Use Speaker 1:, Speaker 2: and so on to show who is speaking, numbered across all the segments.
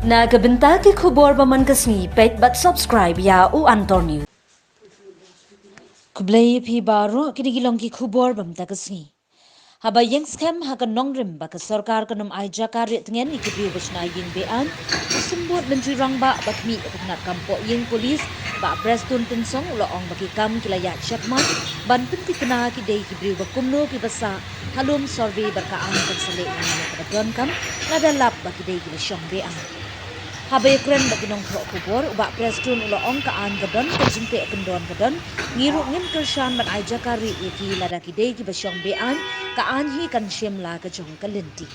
Speaker 1: Nagabenta ki khubor baman kasni peit but subscribe ya u antor news. Kublai phi baro kinigilong ki khubor bam ta kasni. Haba yang scam ha kan nongrim ba ka sorkar kanum ai jakar tngen ikibriu basna ying bean usumbut menteri rangba bakmi aknat kampo ying polis ba Prestone Tynsong lo ong baki kam kilaya chakman ban penti kena ki dei kibriu bakumno ki basa halum survey barka ang pansale ni ka don kam ladalap baki dei ki syong bean. Haba Ukraine bagi nong kro kubor uba Prestone ulo ong ka an gadon ka jimpe kendon gadon ngiru ngin kershan ban ai jakari yaki lada ki dei ki basyong bean ka an hi kan shem la ka jong ka linti.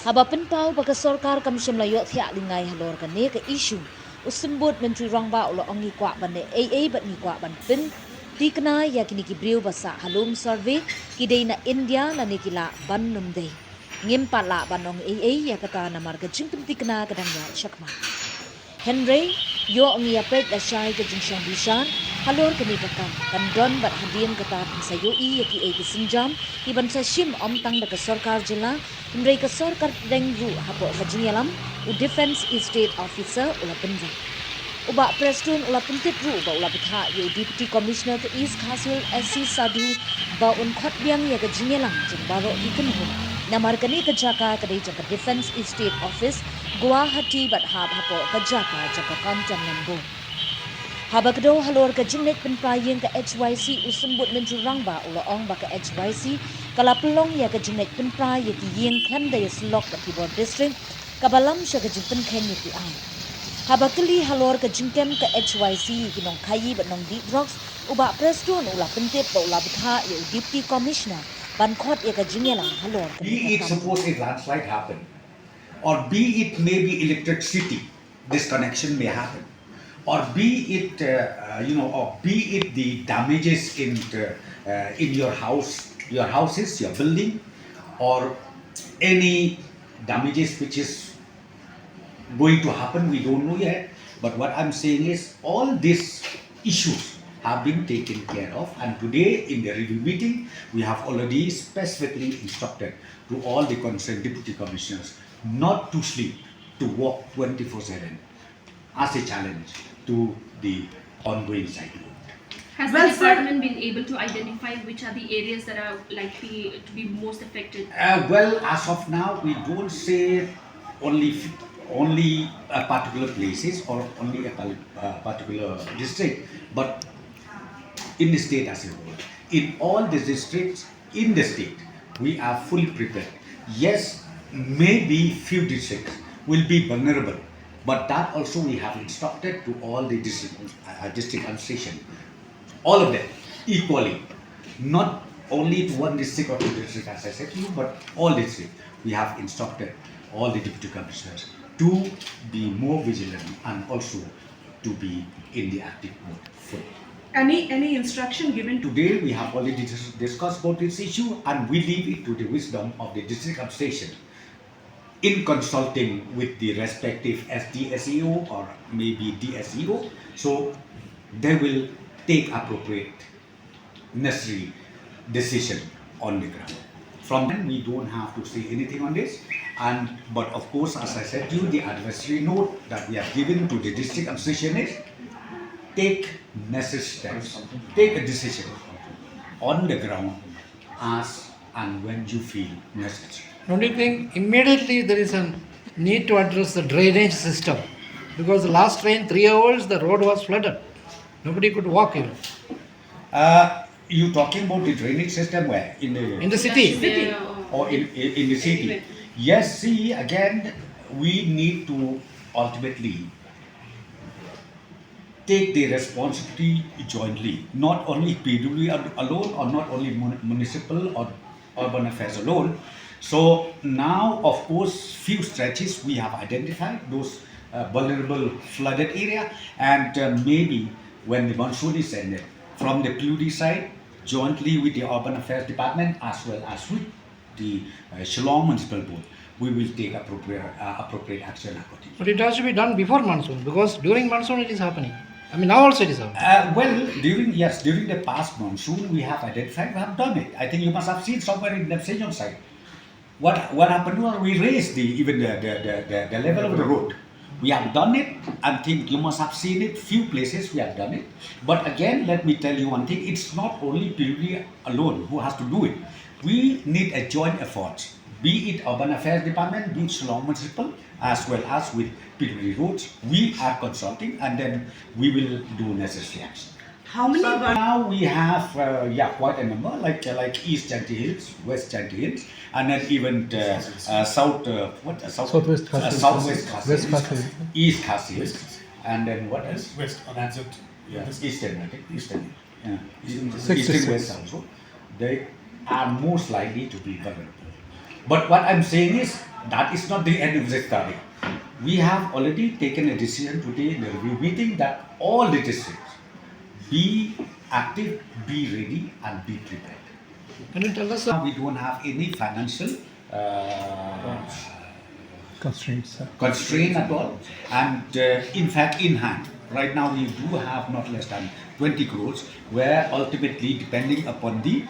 Speaker 1: Haba penpau baka sorkar kam shem la yo thia lingai halor ka ne ka issue usumbut menteri rangba ulo ong ni kwa ban ne AA bat ni kwa ban pin ti kena ya kini ki briu basa halum survey ki dei na India la ne kila ban num dei ngim pala banong AA ya kata na marga jingtum tikna kadang ya chakma Henry yo ngia pet la shai ke jingshang bishan halor kami kakam kan don bat hadin kata sa yo I ki a kisinjam iban sa shim om tang da ka sorkar jila Henry ka sorkar dengru hapo ka jingalam u defense estate officer ula penja uba Prestone ula pentit ru ba ula bitha yo deputy commissioner ke East Castle SC Sadu ba un khot biang ya ka jingalam jing baro ikan hu Namarkani ka jaka kadai jaka defense estate office Guwahati bat hab hapo ka jaka jaka kantan nambo. Habakdo halor ka jingnet penprayeng ka HYC usumbut menteri rangba ulo ong baka HYC kalapelong ya ka jingnet penpray ya ki yeng kanda ya slok ka Tibor district kabalam sya ka jingpen ken ya ki ay. Habakali halor ka jingkem ka HYC kinong kayi bat nong deep drugs uba Prestone ula pentip ba ula bitha ya deputy commissioner
Speaker 2: Be it suppose a landslide happen, or be it maybe electricity disconnection may happen, or be it or be it the damages in your houses, your building, or any damages which is going to happen. We don't know yet. But what I'm saying is all these issues have been taken care of, and today in the review meeting we have already specifically instructed to all the concerned deputy commissioners not to sleep, to work 24/7 as a challenge to the ongoing cyclone.
Speaker 3: Has the department been able to identify which are the areas that are likely to be most affected?
Speaker 2: Well, as of now we don't say only a particular places or only a particular district, but in the state as a whole. In all the districts in the state, we are fully prepared. Yes, maybe few districts will be vulnerable, but that also we have instructed to all the district administration, all of them equally, not only to one district or two districts as I said to you, but all districts. We have instructed all the deputy commissioners to be more vigilant and also to be in the active mode fully.
Speaker 4: Any instruction given to
Speaker 2: today? We have already discussed about this issue, and we leave it to the wisdom of the district administration in consulting with the respective SDSEO or maybe DSEO. So they will take appropriate necessary decision on the ground. From then we don't have to say anything on this. But of course, as I said to you, the advisory note that we have given to the district administration is take necessary steps, take a decision on the ground as and when you feel necessary.
Speaker 5: Don't you think immediately there is a need to address the drainage system? Because the last rain, 3 hours, the road was flooded. Nobody could walk even.
Speaker 2: You talking about the drainage system where?
Speaker 5: In the city.
Speaker 2: Or in the city? Yes, see, again, we need to ultimately take the responsibility jointly, not only PW alone or not only municipal or urban affairs alone. So now, of course, few stretches we have identified those vulnerable flooded area, and maybe when the monsoon is ended, from the PUD side, jointly with the urban affairs department as well as with the Shillong Municipal Board, we will take appropriate action accordingly.
Speaker 5: But it has to be done before monsoon, because during monsoon it is happening. I mean, now also it is happening.
Speaker 2: Well, during the past monsoon, we have identified, we have done it. I think you must have seen somewhere in the Sejong side. what happened was we raised the level of the road. We have done it. I think you must have seen it. Few places we have done it. But again, let me tell you one thing. It's not only Pilgrim alone who has to do it. We need a joint effort. Be it Urban Affairs Department, be it Shillong Municipal, as well as with Pilgrim Roads. We are consulting, and then we will do necessary action.
Speaker 4: How many
Speaker 2: So now we have quite a number like East Chanty Hills, West Chanty Hills, and then even
Speaker 6: Southwest Khasi
Speaker 2: Southwest
Speaker 6: Hills,
Speaker 2: Khasi
Speaker 6: West
Speaker 2: Hills,
Speaker 6: Khasi Hills.
Speaker 2: East Khasi Hills, and then what else?
Speaker 7: West Anazut.
Speaker 2: Yeah, Eastern, I think Eastern, yeah,
Speaker 6: Six to
Speaker 2: Eastern
Speaker 6: six.
Speaker 2: West also. They are most likely to be vulnerable. But what I'm saying is that is not the end of the story. We have already taken a decision today in the review meeting that all the districts be active, be ready, and be prepared.
Speaker 5: Can you tell us?
Speaker 2: Now we don't have any financial
Speaker 6: Constraints.
Speaker 2: constraint at all, and in fact, in hand, right now we do have not less than 20 crores, where ultimately, depending upon the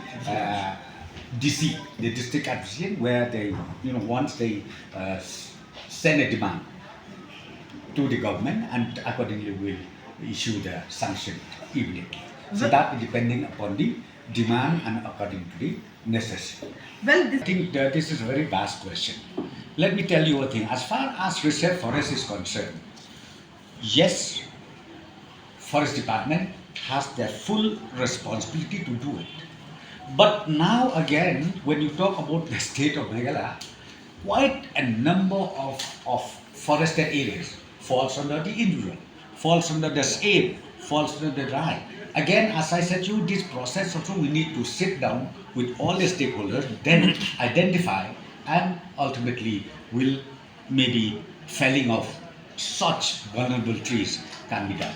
Speaker 2: DC, the district administration, where they, once they send a demand to the government, and accordingly will issue the sanction immediately. So that is depending upon the demand and according to the necessity.
Speaker 4: Well,
Speaker 2: I think that this is a very vast question. Let me tell you one thing. As far as reserve forest is concerned, yes, forest department has their full responsibility to do it. But now again, when you talk about the state of Meghalaya, quite a number of forested areas falls under the individual, falls under the state, falls under the right. Again, as I said to you, this process also we need to sit down with all the stakeholders, then identify, and ultimately will maybe felling of such vulnerable trees can be done.